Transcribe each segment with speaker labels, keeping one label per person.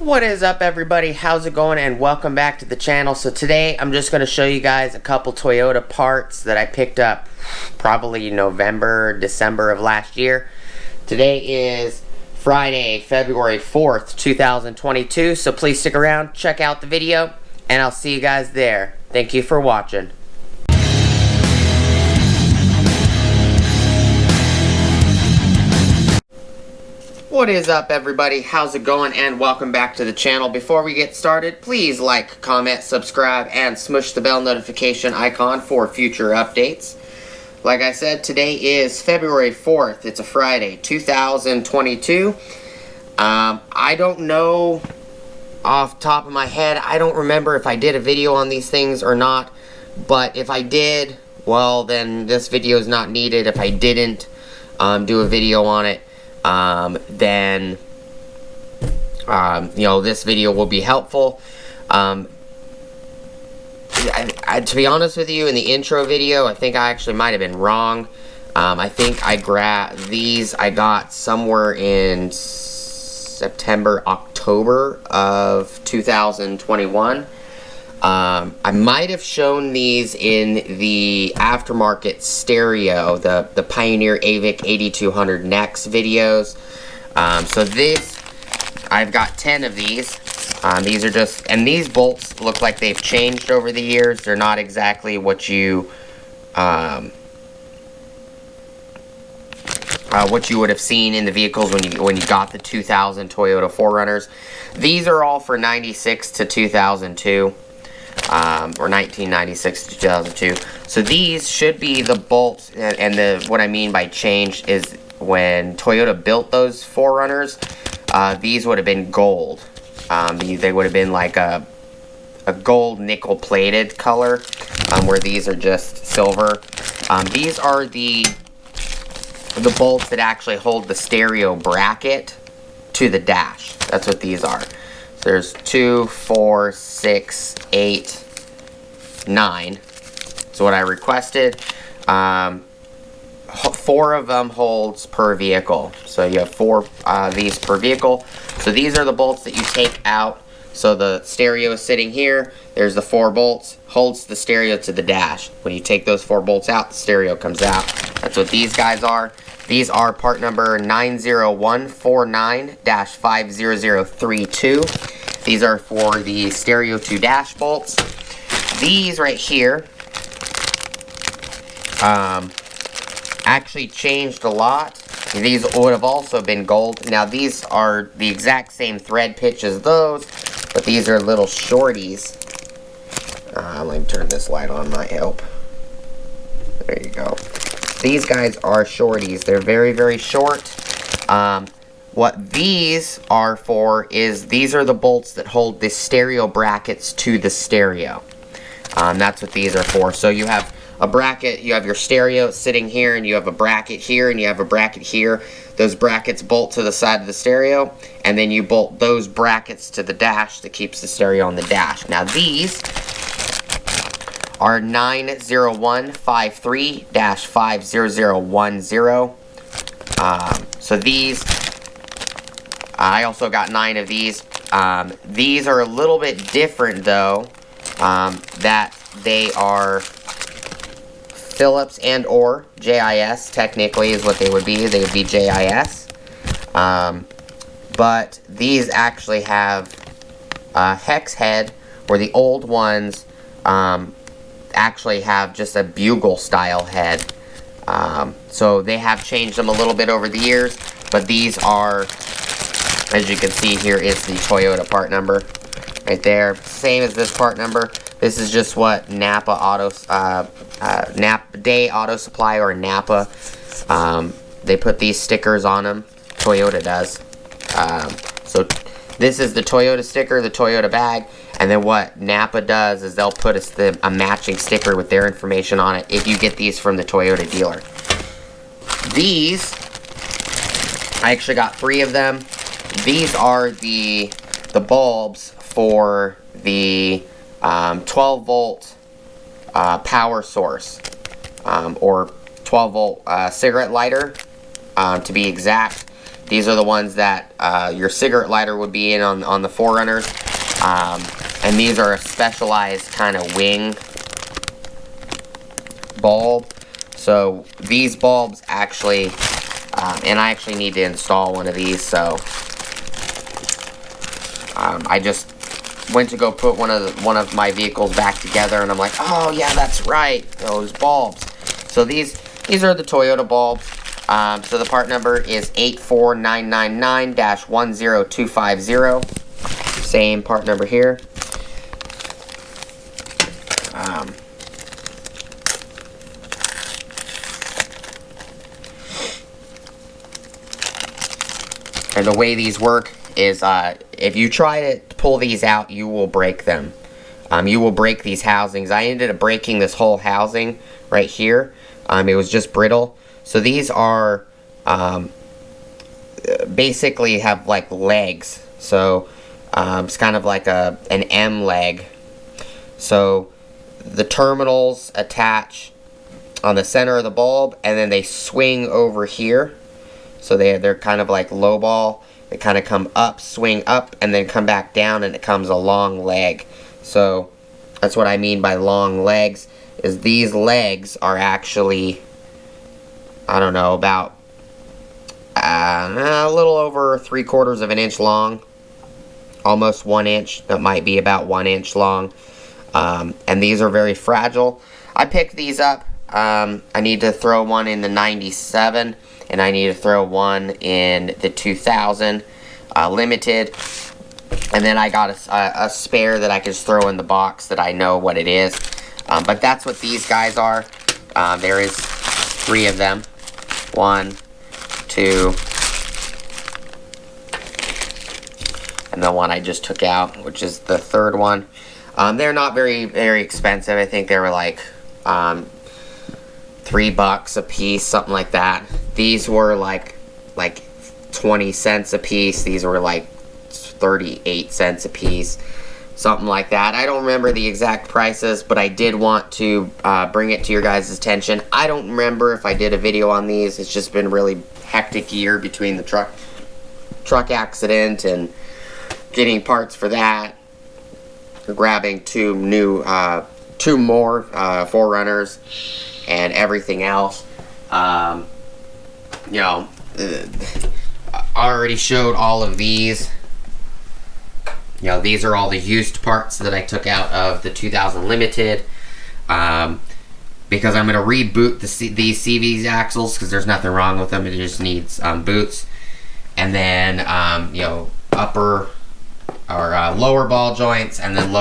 Speaker 1: What is up, everybody? How's it going? And welcome back to the channel. So today I'm just going to show you guys a couple Toyota parts that I picked up probably November, December of last year. Today is Friday, February 4th, 2022. So please stick around, check out the video, and I'll see you guys there. Thank you for watching. What is up, everybody? How's it going? And welcome back to the channel. Before we get started, please like, comment, subscribe, and smush the bell notification icon for future updates. Like I said, today is February 4th. It's a Friday, 2022. I don't know off the top of my head. I don't remember if I did a video on these things or not. But if I did, well, then this video is not needed. If I didn't do a video on it, then you know, this video will be helpful. To be honest with you, in the intro video, I think I actually might have been wrong. I think I grabbed these. I got somewhere in September, October of 2021. I might have shown these in the aftermarket stereo, the Pioneer Mavic 8200 NEX videos. So this, I've got 10 of these. These are just, and these bolts look like they've changed over the years. They're not exactly what you would have seen in the vehicles when you got the 2000 Toyota 4Runners. These are all for 96 to 2002. Or 1996 to 2002. So these should be the bolts, and what I mean by change is when Toyota built those 4Runners, these would have been gold. They would have been like a gold nickel plated color, where these are just silver. These are the bolts that actually hold the stereo bracket to the dash. That's what these are. There's 2, 4, 6, 8, 9. That's what I requested. 4 of them holds per vehicle. So you have 4 these per vehicle. So these are the bolts that you take out. So the stereo is sitting here. There's the 4 bolts. Holds the stereo to the dash. When you take those 4 bolts out, the stereo comes out. That's what these guys are. These are part number 90149-50032. These are for the stereo to dash bolts. These right here actually changed a lot. These would have also been gold. Now these are the exact same thread pitch as those, but these are little shorties. Let me turn this light on, might help. There you go. These guys are shorties. They're very, very short. What these are for is these are the bolts that hold the stereo brackets to the stereo. That's what these are for. So you have a bracket, you have your stereo sitting here, and you have a bracket here, and you have a bracket here. Those brackets bolt to the side of the stereo, and then you bolt those brackets to the dash that keeps the stereo on the dash. Now these are 90153-50010. So these, I also got 9 of these. These are a little bit different though, that they are Phillips and or JIS, technically is what they would be. They would be JIS. But these actually have a hex head, where the old ones actually have just a bugle style head. So they have changed them a little bit over the years, but these are, as you can see here, is the Toyota part number right there, same as this part number. This is just what Napa Day Auto Supply, or Napa, they put these stickers on them. Toyota does. So this is the Toyota sticker, the Toyota bag. And then what Napa does is they'll put a matching sticker with their information on it if you get these from the Toyota dealer. These, I actually got 3 of them. These are the bulbs for the 12 volt power source, or 12 volt cigarette lighter, to be exact. These are the ones that your cigarette lighter would be in on the 4Runners. And these are a specialized kind of wing bulb. So these bulbs actually, and I actually need to install one of these, so I just went to go put one of my vehicles back together, and I'm like, oh yeah, that's right, those bulbs. So these are the Toyota bulbs. So the part number is 84999-10250. Same part number here. And the way these work is, if you try to pull these out, you will break them. You will break these housings. I ended up breaking this whole housing right here. It was just brittle. So these are basically have like legs. So it's kind of like an M leg. So the terminals attach on the center of the bulb, and then they swing over here. So they're kind of like low ball. They kind of come up, swing up, and then come back down, and it comes a long leg. So that's what I mean by long legs, is these legs are actually, I don't know, about a little over 3/4 of an inch long. Almost 1 inch. That might be about 1 inch long. And these are very fragile. I picked these up. I need to throw one in the 97, and I need to throw one in the 2000 limited. And then I got a spare that I can just throw in the box that I know what it is. But that's what these guys are. There is 3 of them. 1, 2, and the one I just took out, which is the 3rd one. They're not very expensive. I think they were like $3 a piece, something like that. These were like 20 cents a piece. These were like 38 cents a piece, something like that. I don't remember the exact prices, but I did want to bring it to your guys' attention. I don't remember if I did a video on these. It's just been a really hectic year between the truck accident and getting parts for that, grabbing 2 more 4Runners, and everything else. You know, I already showed all of these. You know, these are all the used parts that I took out of the 2000 Limited, because I'm going to reboot these CV axles, because there's nothing wrong with them. It just needs boots. And then, you know, upper or lower ball joints, and then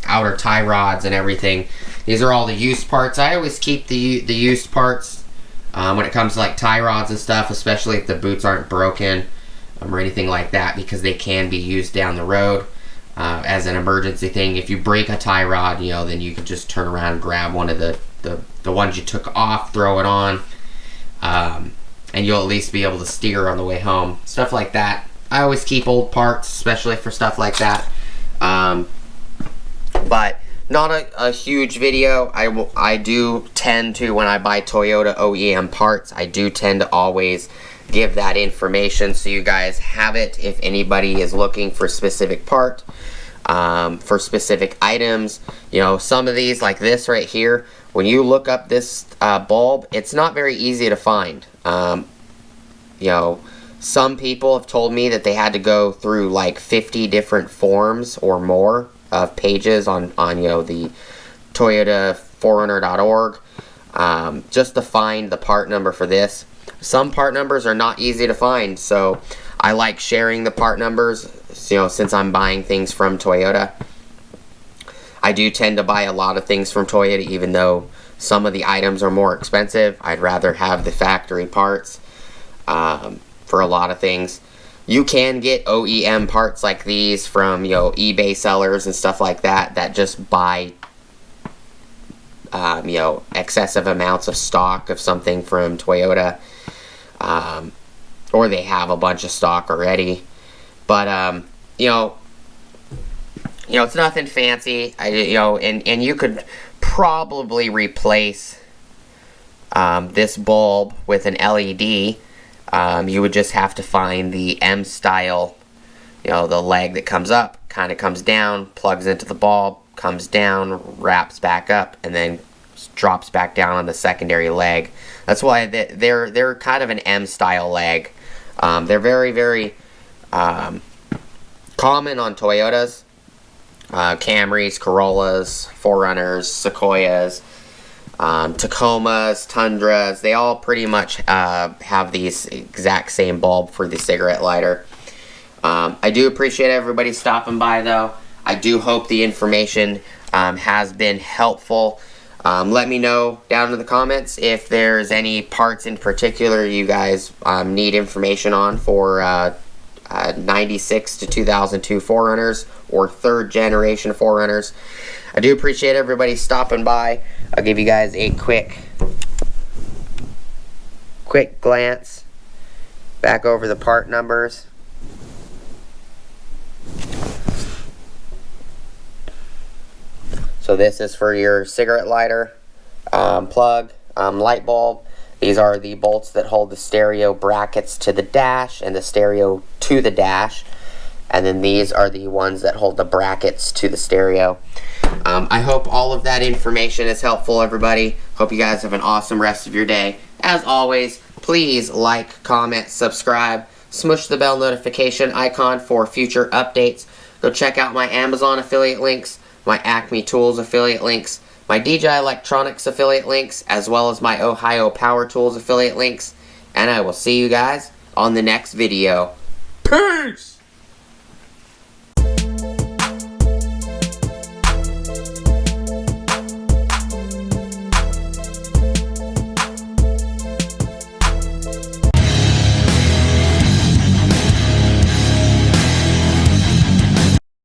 Speaker 1: outer tie rods and everything. These are all the used parts. I always keep the used parts when it comes to like tie rods and stuff, especially if the boots aren't broken or anything like that, because they can be used down the road as an emergency thing. If you break a tie rod, you know, then you can just turn around and grab one of the ones you took off, throw it on, and you'll at least be able to steer on the way home. Stuff like that. I always keep old parts, especially for stuff like that. But not a huge video. I do tend to, when I buy Toyota OEM parts, I do tend to always give that information so you guys have it if anybody is looking for a specific part, for specific items. You know, some of these, like this right here, when you look up this bulb, it's not very easy to find. You know, some people have told me that they had to go through like 50 different forms or more of pages on you know, the Toyota4runner.org just to find the part number for this. Some part numbers are not easy to find, so I like sharing the part numbers, you know, since I'm buying things from Toyota. I do tend to buy a lot of things from Toyota, even though some of the items are more expensive. I'd rather have the factory parts for a lot of things. You can get OEM parts like these from, you know, eBay sellers and stuff like that just buy you know, excessive amounts of stock of something from Toyota, or they have a bunch of stock already. But you know, it's nothing fancy. You know, and you could probably replace this bulb with an LED. You would just have to find the M style, you know, the leg that comes up, kind of comes down, plugs into the bulb, comes down, wraps back up, and then drops back down on the secondary leg. That's why they're kind of an M style leg. They're very, very common on Toyotas, Camrys, Corollas, 4Runners, Sequoias, Tacomas, Tundras. They all pretty much have these exact same bulb for the cigarette lighter. I do appreciate everybody stopping by, though. I do hope the information has been helpful. Let me know down in the comments if there's any parts in particular you guys need information on for 96 to 2002 4Runners or 3rd generation 4Runners. I do appreciate everybody stopping by. I'll give you guys a quick glance back over the part numbers. So this is for your cigarette lighter plug, light bulb. These are the bolts that hold the stereo brackets to the dash and the stereo to the dash. And then these are the ones that hold the brackets to the stereo. I hope all of that information is helpful, everybody. Hope you guys have an awesome rest of your day. As always, please like, comment, subscribe, smush the bell notification icon for future updates. Go check out my Amazon affiliate links, my Acme Tools affiliate links, my DJI Electronics affiliate links, as well as my Ohio Power Tools affiliate links. And I will see you guys on the next video. Peace!